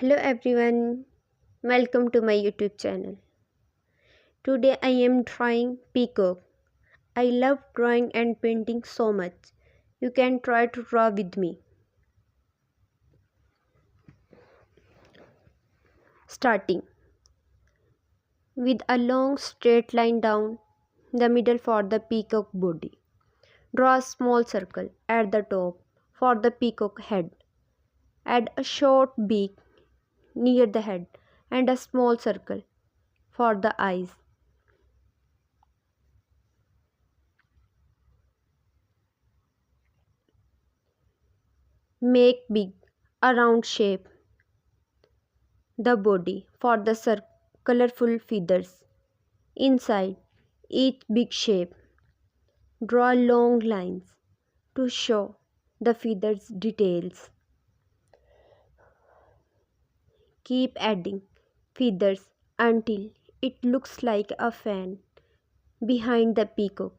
Hello everyone, welcome to my YouTube channel. Today I am drawing peacock. I love drawing and painting so much. You can try to draw with me. Starting with a long straight line down the middle for the peacock body. Draw a small circle at the top for the peacock head. Add a short beak near the head and a small circle for the eyes. Make big a round shape the body for the colorful feathers. Inside each big shape, draw long lines to show the feathers details. Keep adding feathers until it looks like a fan behind the peacock.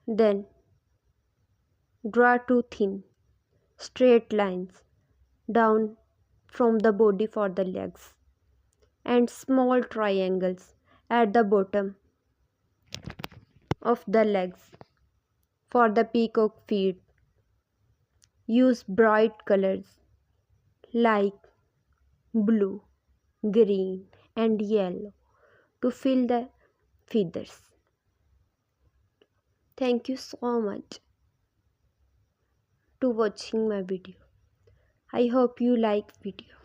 Then draw two thin, straight lines down from the body for the legs and small triangles at the bottom of the legs for the peacock feet. Use bright colors like blue, green, and yellow to fill the feathers. Thank you so much to watching my video. I hope you like video.